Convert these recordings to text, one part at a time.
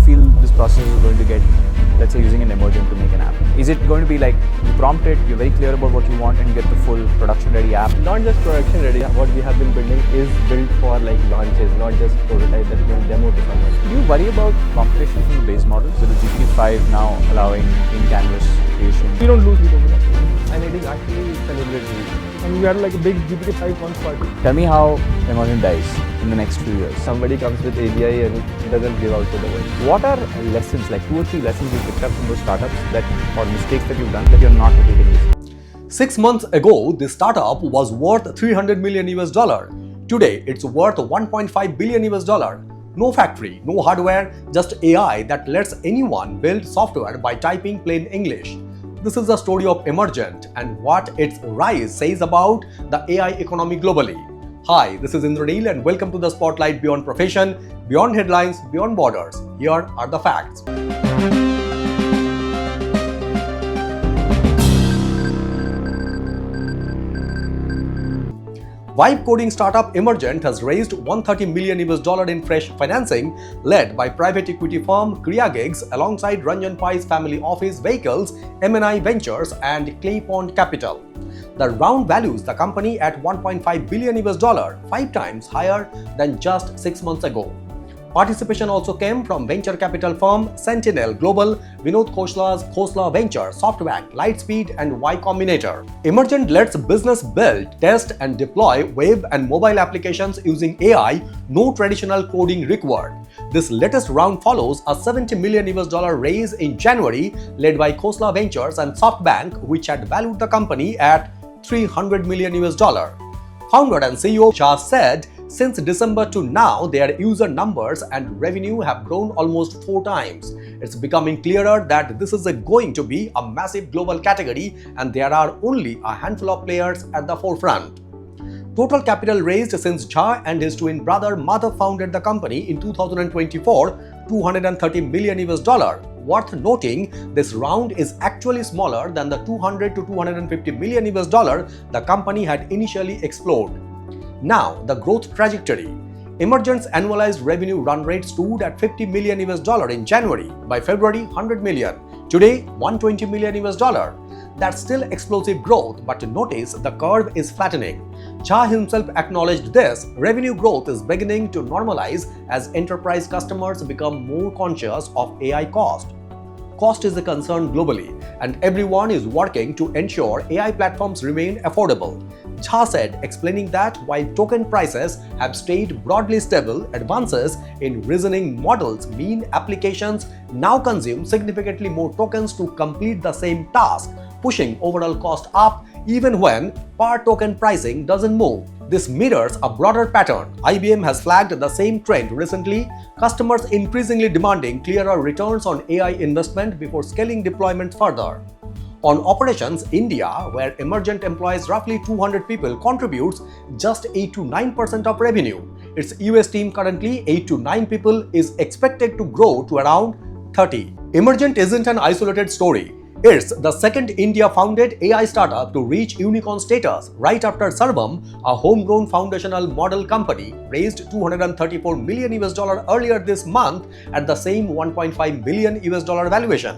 feel this process is going to get, let's say, using an Emergent to make an app? Is it going to be like you prompt it, you're very clear about what you want, and you get the full production-ready app? Not just production ready. What we have been building is built for like launches, not just prototype that we can demo to someone. Do you worry about competition from the base models? So the GPT-5 now allowing in-canvas creation. We don't lose sleep over that. And it is actually celebrated. And we had like a big GPT-5 launch party. Tell me how Emergent dies in the next few years. Somebody comes with AGI and doesn't give out to the world. What are lessons, like 2 or 3 lessons you picked up from those startups or mistakes that you've done that you're not repeating this? 6 months ago, this startup was worth 300 million US dollar. Today, it's worth 1.5 billion US dollar. No factory, no hardware, just AI that lets anyone build software by typing plain English. This is the story of Emergent and what its rise says about the AI economy globally. Hi, this is Indranil and welcome to the Spotlight Beyond Profession, Beyond Headlines, Beyond Borders. Here are the facts. Vibe coding startup Emergent has raised 130 million US dollar in fresh financing led by private equity firm Creaegis alongside Ranjan Pai's family office vehicles M&I Ventures and Clay Pond Capital. The round values the company at 1.5 billion US dollar, 5 times higher than just 6 months ago. Participation also came from venture capital firm Sentinel Global, Vinod Khosala's Khosla Venture, SoftBank, Lightspeed and Y Combinator. Emergent lets business build, test and deploy web and mobile applications using AI, no traditional coding required. This latest round follows a 70 million US dollar raise in January led by Khosla Ventures and SoftBank, which had valued the company at 300 million US dollar. Founder and CEO Shah said, since December to now, their user numbers and revenue have grown almost 4 times. It's becoming clearer that this is going to be a massive global category and there are only a handful of players at the forefront. Total capital raised since Jha and his twin brother Madhav founded the company in 2024, 230 million US dollar. Worth noting, this round is actually smaller than the 200 to 250 million US dollar the company had initially explored. Now, the growth trajectory. Emergent's annualized revenue run rate stood at 50 million US dollar in January. By February, 100 million. Today, 120 million US dollar. That's still explosive growth, but notice the curve is flattening. Jha himself acknowledged this. Revenue growth is beginning to normalize as enterprise customers become more conscious of AI cost. Cost is a concern globally, and everyone is working to ensure AI platforms remain affordable. Jha said, explaining that while token prices have stayed broadly stable, advances in reasoning models mean applications now consume significantly more tokens to complete the same task, pushing overall cost up even when per token pricing doesn't move. This mirrors a broader pattern. IBM has flagged the same trend recently, customers increasingly demanding clearer returns on AI investment before scaling deployment further. On operations, India, where Emergent employs roughly 200 people, contributes just 8 to 9% of revenue. Its US team, currently 8 to 9 people, is expected to grow to around 30. Emergent isn't an isolated story. It's the second India-founded AI startup to reach unicorn status right after Sarvam, a homegrown foundational model company, raised 234 million US dollar earlier this month at the same 1.5 billion US dollar valuation.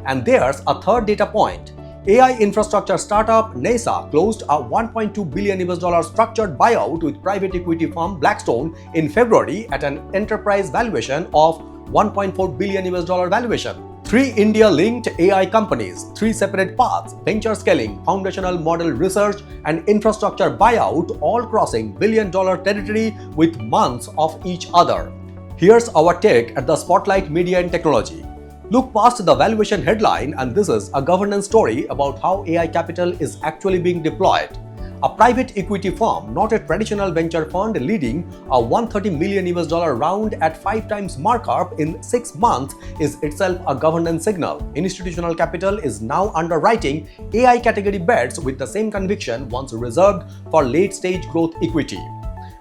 And there's a third data point. AI infrastructure startup NASA closed a 1.2 billion US dollar structured buyout with private equity firm Blackstone in February at an enterprise valuation of 1.4 billion US dollar valuation. 3 India-linked AI companies, 3 separate paths, venture scaling, foundational model research, and infrastructure buyout, all crossing billion-dollar territory with months of each other. Here's our take at the Spotlight Media and Technology. Look past the valuation headline, and this is a governance story about how AI capital is actually being deployed. A private equity firm, not a traditional venture fund, leading a 130 million US dollar round at 5 times markup in 6 months is itself a governance signal. Institutional capital is now underwriting AI category bets with the same conviction once reserved for late-stage growth equity.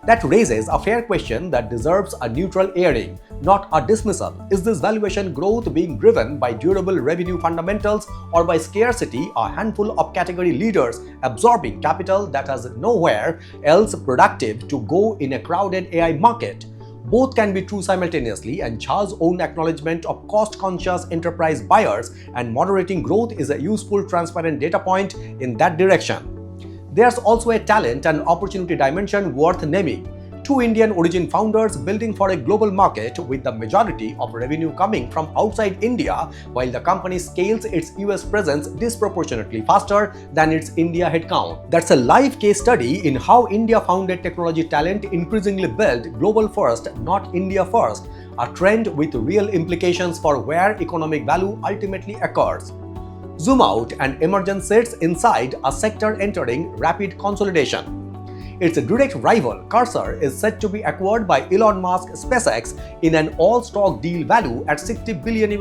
That raises a fair question that deserves a neutral airing, not a dismissal. Is this valuation growth being driven by durable revenue fundamentals or by scarcity, a handful of category leaders absorbing capital that has nowhere else productive to go in a crowded AI market? Both can be true simultaneously, and Jha's own acknowledgement of cost-conscious enterprise buyers and moderating growth is a useful, transparent data point in that direction. There's also a talent and opportunity dimension worth naming. Two Indian origin founders building for a global market with the majority of revenue coming from outside India, while the company scales its US presence disproportionately faster than its India headcount. That's a live case study in how India-founded technology talent increasingly build global first, not India first, a trend with real implications for where economic value ultimately occurs. Zoom out, and Emergent sits inside a sector entering rapid consolidation. Its direct rival, Cursor, is set to be acquired by Elon Musk's SpaceX in an all-stock deal value at $60 billion.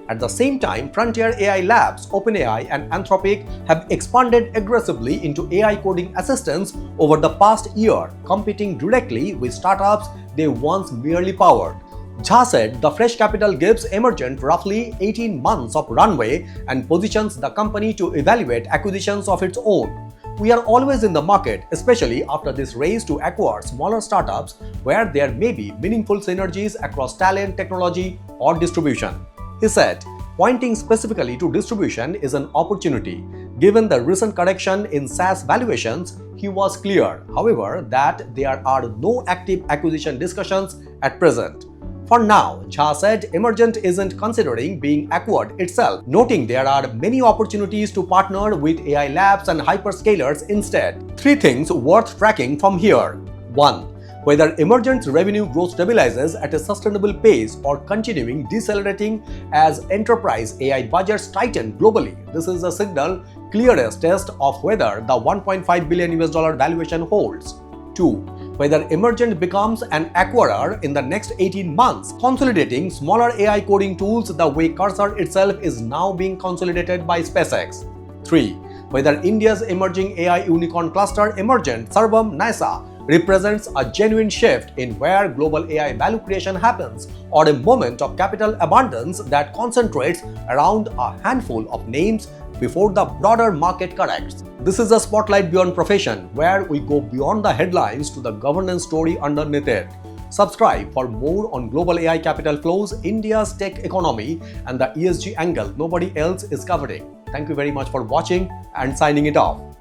At the same time, Frontier AI Labs, OpenAI, and Anthropic have expanded aggressively into AI coding assistants over the past year, competing directly with startups they once merely powered. Jha said the fresh capital gives Emergent roughly 18 months of runway and positions the company to evaluate acquisitions of its own. We are always in the market, especially after this race to acquire smaller startups where there may be meaningful synergies across talent, technology, or distribution. He said, pointing specifically to distribution is an opportunity. Given the recent correction in SaaS valuations, he was clear, however, that there are no active acquisition discussions at present. For now, Jha said Emergent isn't considering being acquired itself, noting there are many opportunities to partner with AI labs and hyperscalers instead. Three things worth tracking from here. 1. Whether Emergent's revenue growth stabilizes at a sustainable pace or continuing decelerating as enterprise AI budgets tighten globally. This is the signal clearest test of whether the $1.5 billion valuation holds. 2. Whether Emergent becomes an acquirer in the next 18 months, consolidating smaller AI coding tools the way Cursor itself is now being consolidated by SpaceX. 3. Whether India's emerging AI unicorn cluster Emergent, Sarvam, NASA represents a genuine shift in where global AI value creation happens, or a moment of capital abundance that concentrates around a handful of names before the broader market corrects. This is a spotlight beyond profession, where we go beyond the headlines to the governance story underneath it. Subscribe for more on global AI capital flows, India's tech economy, and the ESG angle nobody else is covering. Thank you very much for watching and signing it off.